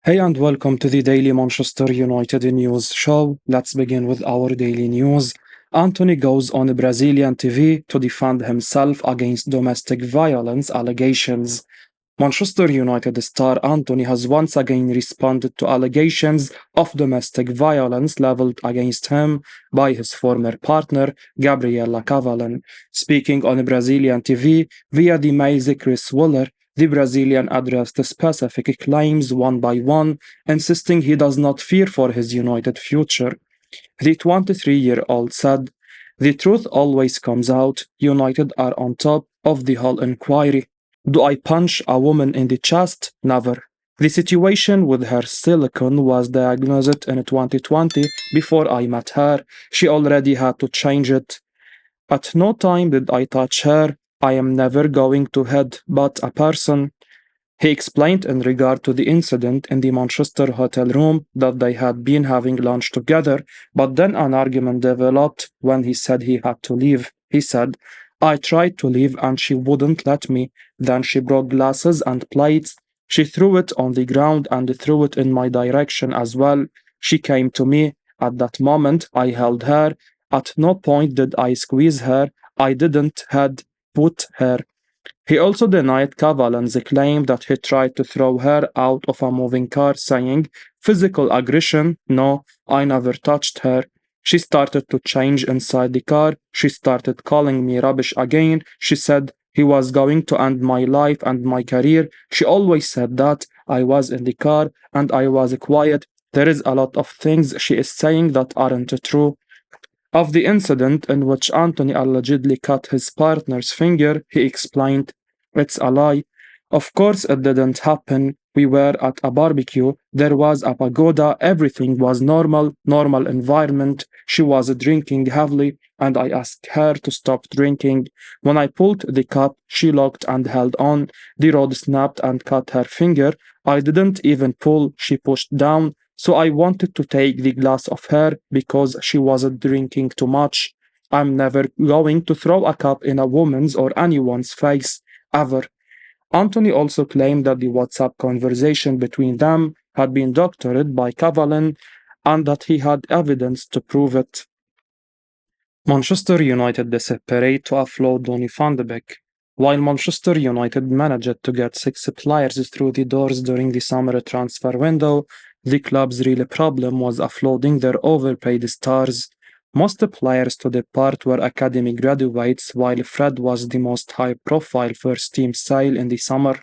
Hey and welcome to the Daily Manchester United News Show. Let's begin with our daily news. Antony goes on Brazilian TV to defend himself against domestic violence allegations. Manchester United star Antony has once again responded to allegations of domestic violence leveled against him by his former partner, Gabriela Cavallin. Speaking on Brazilian TV via the Mail's Chris Wheeler, the Brazilian addressed the specific claims one by one, insisting he does not fear for his United future. The 23-year-old said, "The truth always comes out. United are on top of the whole inquiry. Do I punch a woman in the chest? Never. The situation with her silicone was diagnosed in 2020 before I met her. She already had to change it. At no time did I touch her. I am never going to headbutt a person." He explained in regard to the incident in the Manchester hotel room that they had been having lunch together, but then an argument developed when he said he had to leave. He said, "I tried to leave and she wouldn't let me. Then she broke glasses and plates. She threw it on the ground and threw it in my direction as well. She came to me. At that moment, I held her. At no point did I squeeze her. I didn't headbutt her." He also denied Cavallin's claim that he tried to throw her out of a moving car, saying, "Physical aggression? No, I never touched her. She started to change inside the car. She started calling me rubbish again. She said he was going to end my life and my career. She always said that. I was in the car and I was quiet. There is a lot of things she is saying that aren't true." Of the incident in which Antony allegedly cut his partner's finger, he explained, "It's a lie. Of course it didn't happen. We were at a barbecue. There was a pagoda. Everything was normal environment. She was drinking heavily, and I asked her to stop drinking. When I pulled the cup, she locked and held on. The rod snapped and cut her finger. I didn't even pull. She pushed down. So I wanted to take the glass off her because she wasn't drinking too much. I'm never going to throw a cup in a woman's or anyone's face, ever." Antony also claimed that the WhatsApp conversation between them had been doctored by Cavallin and that he had evidence to prove it. Manchester United desperate to offload Donny van de Beek. While Manchester United managed to get 6 players through the doors during the summer transfer window, the club's real problem was offloading their overpaid stars. Most players to depart were academy graduates, while Fred was the most high-profile first-team sale in the summer.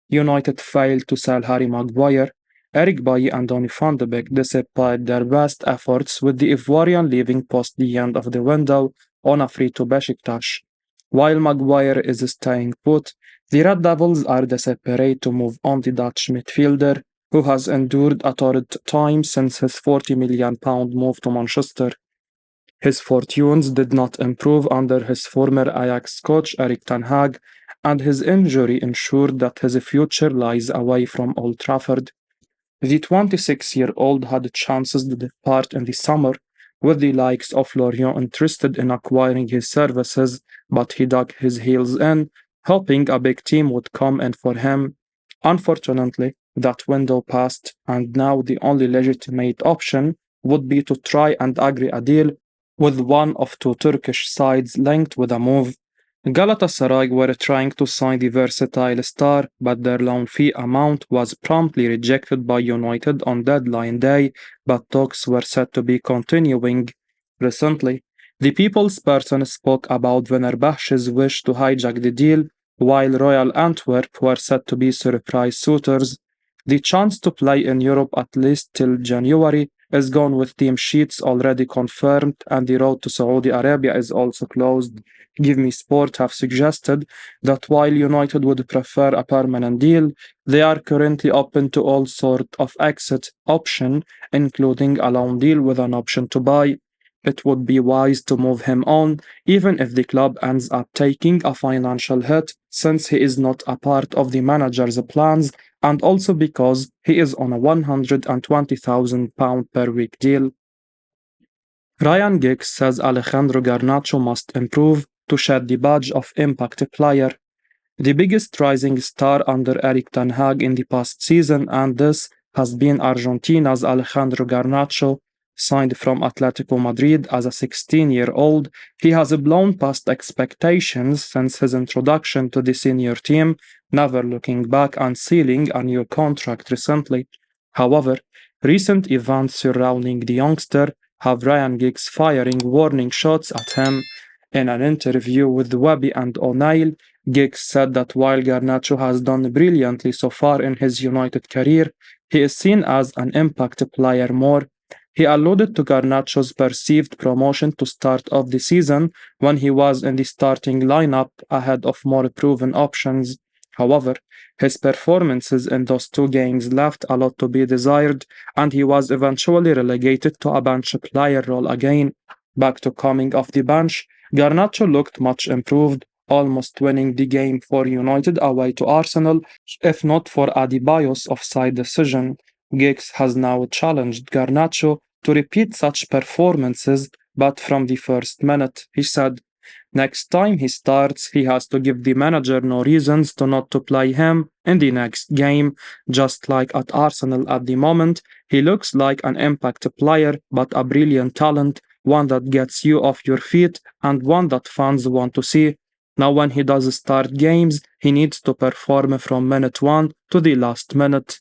United failed to sell Harry Maguire. Eric Bailly and Donny van de Beek dissipated their best efforts, with the Ivorian leaving post the end of the window on a free to Besiktas. While Maguire is staying put, the Red Devils are desperate to move on the Dutch midfielder, who has endured a torrid time since his £40 million move to Manchester. His fortunes did not improve under his former Ajax coach Erik ten Hag, and his injury ensured that his future lies away from Old Trafford. The 26-year-old had chances to depart in the summer, with the likes of Lorient interested in acquiring his services, but he dug his heels in, hoping a big team would come in for him. Unfortunately, that window passed, and now the only legitimate option would be to try and agree a deal with one of 2 Turkish sides linked with a move. Galatasaray were trying to sign the versatile star, but their loan fee amount was promptly rejected by United on deadline day, but talks were said to be continuing. Recently, the People's Person spoke about Fenerbahce's wish to hijack the deal, while Royal Antwerp were said to be surprise suitors. The chance to play in Europe at least till January is gone, with team sheets already confirmed, and the road to Saudi Arabia is also closed. Give Me Sport have suggested that while United would prefer a permanent deal, they are currently open to all sorts of exit option, including a loan deal with an option to buy. It would be wise to move him on, even if the club ends up taking a financial hit, since he is not a part of the manager's plans, and also because he is on a £120,000 per week deal. Ryan Giggs says Alejandro Garnacho must improve to shed the badge of impact player. The biggest rising star under Erik ten Hag in the past season and this has been Argentina's Alejandro Garnacho, signed from Atletico Madrid as a 16-year-old. He has blown past expectations since his introduction to the senior team, never looking back and sealing a new contract recently. However, recent events surrounding the youngster have Ryan Giggs firing warning shots at him. In an interview with Webby and O'Neill, Giggs said that while Garnacho has done brilliantly so far in his United career, he is seen as an impact player more. He alluded to Garnacho's perceived promotion to start of the season when he was in the starting lineup ahead of more proven options. However, his performances in those two games left a lot to be desired, and he was eventually relegated to a bench player role again. Back to coming off the bench, Garnacho looked much improved, almost winning the game for United away to Arsenal, if not for Adebayo's offside decision. Giggs has now challenged Garnacho to repeat such performances, but from the first minute, he said. Next time he starts, he has to give the manager no reasons to not to play him in the next game. Just like at Arsenal at the moment, he looks like an impact player, but a brilliant talent, one that gets you off your feet and one that fans want to see. Now, when he does start games, he needs to perform from minute 1 to the last minute.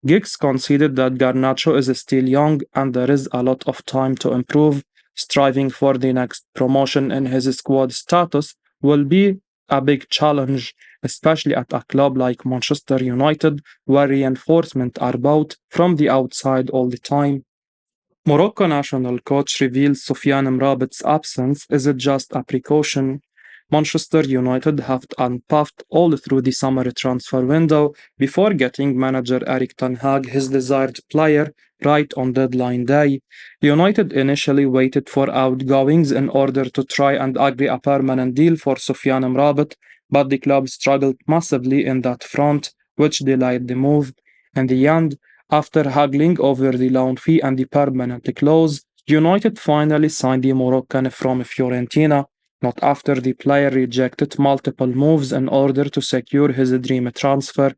Giggs conceded that Garnacho is still young and there is a lot of time to improve. Striving for the next promotion in his squad status will be a big challenge, especially at a club like Manchester United, where reinforcements are bought from the outside all the time. Morocco national coach reveals Sofyan Amrabat's absence isn't just a precaution. Manchester United huffed and puffed all through the summer transfer window before getting manager Erik ten Hag his desired player right on deadline day. United initially waited for outgoings in order to try and agree a permanent deal for Sofyan Amrabat, but the club struggled massively in that front, which delayed the move. In the end, after haggling over the loan fee and the permanent clause, United finally signed the Moroccan from Fiorentina, not after the player rejected multiple moves in order to secure his dream transfer.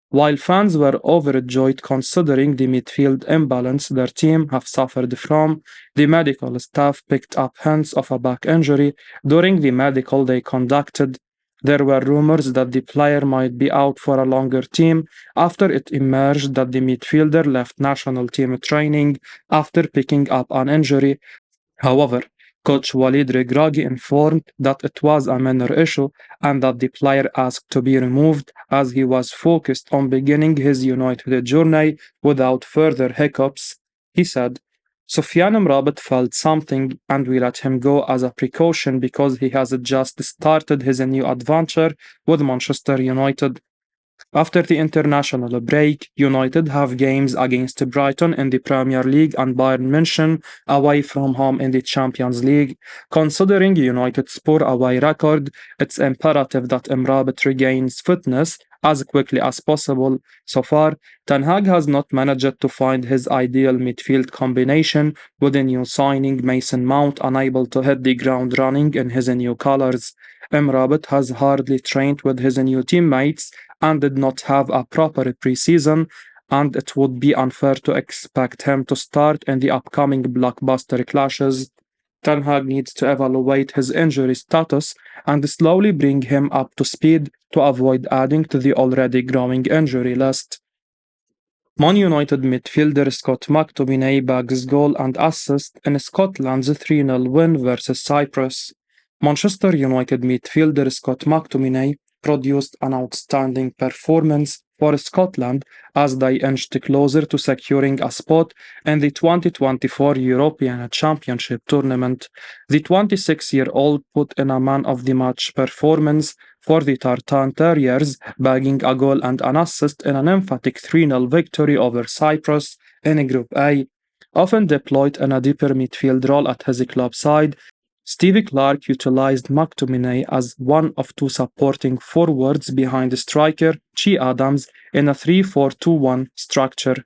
While fans were overjoyed considering the midfield imbalance their team have suffered from, the medical staff picked up hints of a back injury during the medical they conducted. There were rumors that the player might be out for a longer time after it emerged that the midfielder left national team training after picking up an injury. However, coach Walid Regragui informed that it was a minor issue and that the player asked to be removed as he was focused on beginning his United journey without further hiccups. He said, Sofyan Amrabat felt something and we let him go as a precaution because he has just started his new adventure with Manchester United. After the international break, United have games against Brighton in the Premier League and Bayern München away from home in the Champions League. Considering United's poor away record, it's imperative that Amrabat regains fitness as quickly as possible. So far, Ten Hag has not managed to find his ideal midfield combination, with a new signing Mason Mount unable to hit the ground running in his new colours. Amrabat has hardly trained with his new teammates and did not have a proper preseason, and it would be unfair to expect him to start in the upcoming blockbuster clashes. Ten Hag needs to evaluate his injury status and slowly bring him up to speed to avoid adding to the already growing injury list. Man United midfielder Scott McTominay bags goal and assist in Scotland's 3-0 win versus Cyprus. Manchester United midfielder Scott McTominay produced an outstanding performance for Scotland as they inched closer to securing a spot in the 2024 European Championship tournament. The 26-year-old put in a man-of-the-match performance for the Tartan Terriers, bagging a goal and an assist in an emphatic 3-0 victory over Cyprus in Group A. Often deployed in a deeper midfield role at his club side, Stevie Clarke utilized McTominay as one of two supporting forwards behind striker Che Adams in a 3-4-2-1 structure.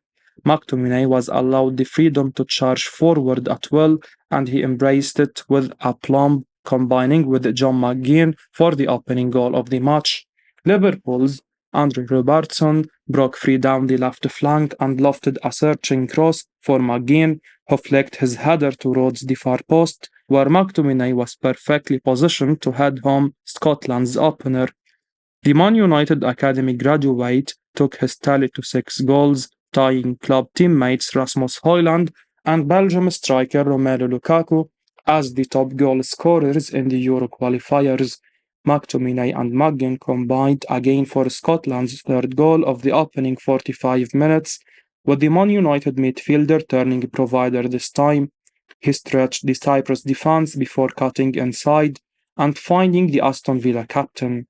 McTominay was allowed the freedom to charge forward at will, and he embraced it with aplomb, combining with John McGinn for the opening goal of the match. Liverpool's Andrew Robertson broke free down the left flank and lofted a searching cross for McGinn, who flicked his header towards the far post, where McTominay was perfectly positioned to head home Scotland's opener. The Man United Academy graduate took his tally to 6 goals, tying club teammates Rasmus Højlund and Belgium striker Romelu Lukaku as the top goal scorers in the Euro qualifiers. McTominay and McGinn combined again for Scotland's third goal of the opening 45 minutes, with the Man United midfielder turning provider this time. He stretched the Cyprus defense before cutting inside and finding the Aston Villa captain.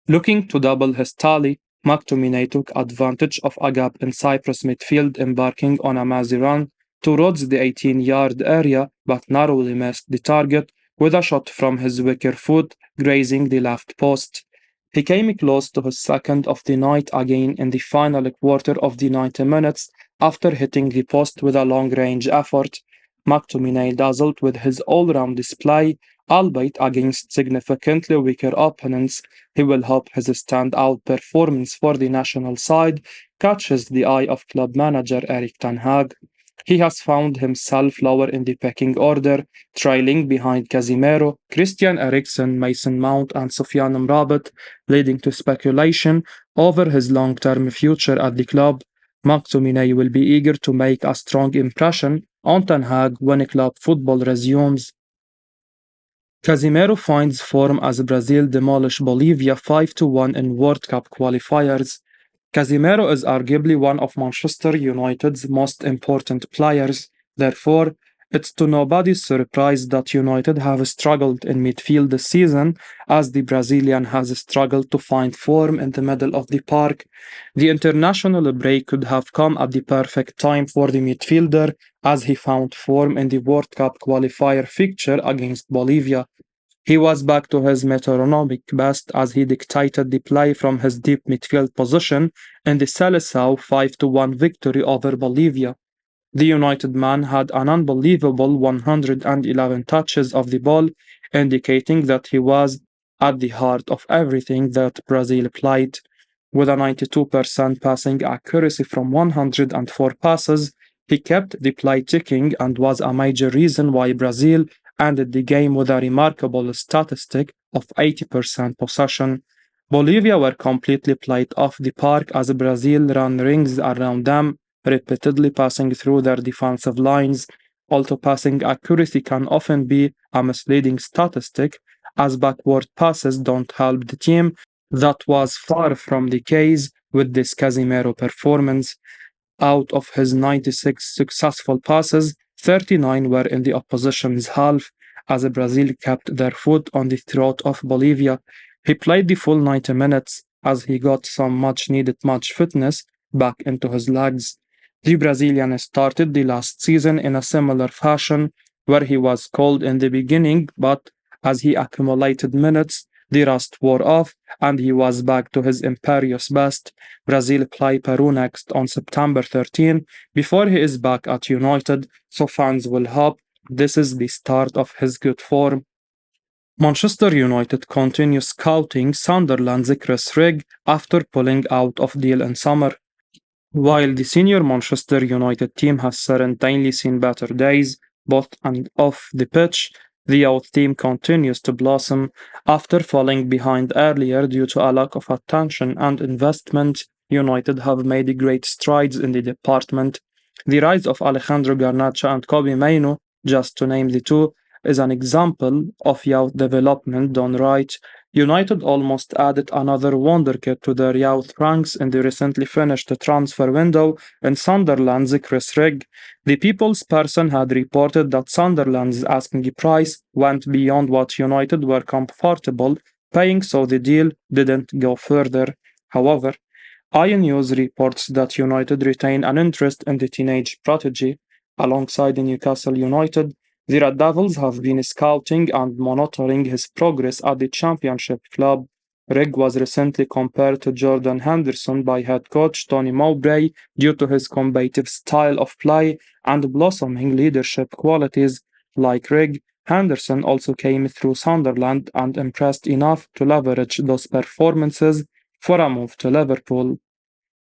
Looking to double his tally, McTominay took advantage of a gap in Cyprus midfield, embarking on a mazy run towards the 18-yard area but narrowly missed the target with a shot from his wicker foot grazing the left post. He came close to his second of the night again in the final quarter of the 90 minutes after hitting the post with a long-range effort. McTominay dazzled with his all-round display, albeit against significantly weaker opponents. He will hope his standout performance for the national side catches the eye of club manager Erik ten Hag. He has found himself lower in the pecking order, trailing behind Casemiro, Christian Eriksen, Mason Mount, and Sofyan Amrabat, leading to speculation over his long-term future at the club. McTominay will be eager to make a strong impression on Ten Hag when club football resumes. Casemiro finds form as Brazil demolish Bolivia 5-1 in World Cup qualifiers. Casemiro is arguably one of Manchester United's most important players. Therefore, it's to nobody's surprise that United have struggled in midfield this season, as the Brazilian has struggled to find form in the middle of the park. The international break could have come at the perfect time for the midfielder, as he found form in the World Cup qualifier fixture against Bolivia. He was back to his metronomic best as he dictated the play from his deep midfield position in the Seleção 5-1 victory over Bolivia. The United man had an unbelievable 111 touches of the ball, indicating that he was at the heart of everything that Brazil played. With a 92% passing accuracy from 104 passes, he kept the play ticking and was a major reason why Brazil ended the game with a remarkable statistic of 80% possession. Bolivia were completely played off the park as Brazil ran rings around them, repeatedly passing through their defensive lines. Although passing accuracy can often be a misleading statistic, as backward passes don't help the team, that was far from the case with this Casemiro performance. Out of his 96 successful passes, 39 were in the opposition's half, as Brazil kept their foot on the throat of Bolivia. He played the full 90 minutes as he got some much-needed match fitness back into his legs. The Brazilian started the last season in a similar fashion, where he was cold in the beginning, but as he accumulated minutes, the rust wore off and he was back to his imperious best. Brazil play Peru next on September 13 before he is back at United, so fans will hope this is the start of his good form. Manchester United continues scouting Sunderland's Chris Rigg after pulling out of deal in summer. While the senior Manchester United team has certainly seen better days, both and off the pitch, the youth team continues to blossom. After falling behind earlier due to a lack of attention and investment, United have made great strides in the department. The rise of Alejandro Garnacho and Kobe Mainu, just to name the two, is an example of youth development done right. United almost added another wonderkid to their youth ranks in the recently finished transfer window in Sunderland's Chris Rigg. The People's Person had reported that Sunderland's asking price went beyond what United were comfortable paying, so the deal didn't go further. However, Iron News reports that United retain an interest in the teenage prodigy. Alongside Newcastle United, the Red Devils have been scouting and monitoring his progress at the Championship club. Rigg was recently compared to Jordan Henderson by head coach Tony Mowbray due to his combative style of play and blossoming leadership qualities. Like Rigg, Henderson also came through Sunderland and impressed enough to leverage those performances for a move to Liverpool.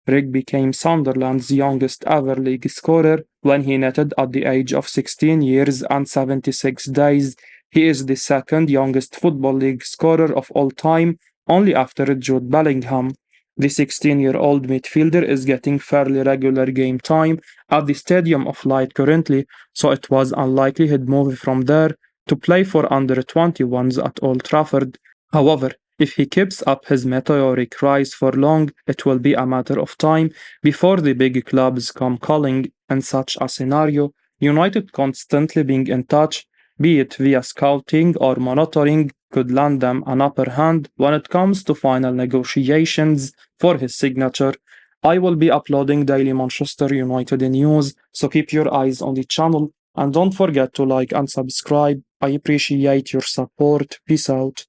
Rigg became Sunderland's youngest ever league scorer when he netted at the age of 16 years and 76 days. He is the second youngest Football League scorer of all time, only after Jude Bellingham. The 16-year-old midfielder is getting fairly regular game time at the Stadium of Light currently, so it was unlikely he'd move from there to play for under 21s at Old Trafford. However, if he keeps up his meteoric rise for long, it will be a matter of time before the big clubs come calling. In such a scenario, United constantly being in touch, be it via scouting or monitoring, could land them an upper hand when it comes to final negotiations for his signature. I will be uploading daily Manchester United news, so keep your eyes on the channel and don't forget to like and subscribe. I appreciate your support. Peace out.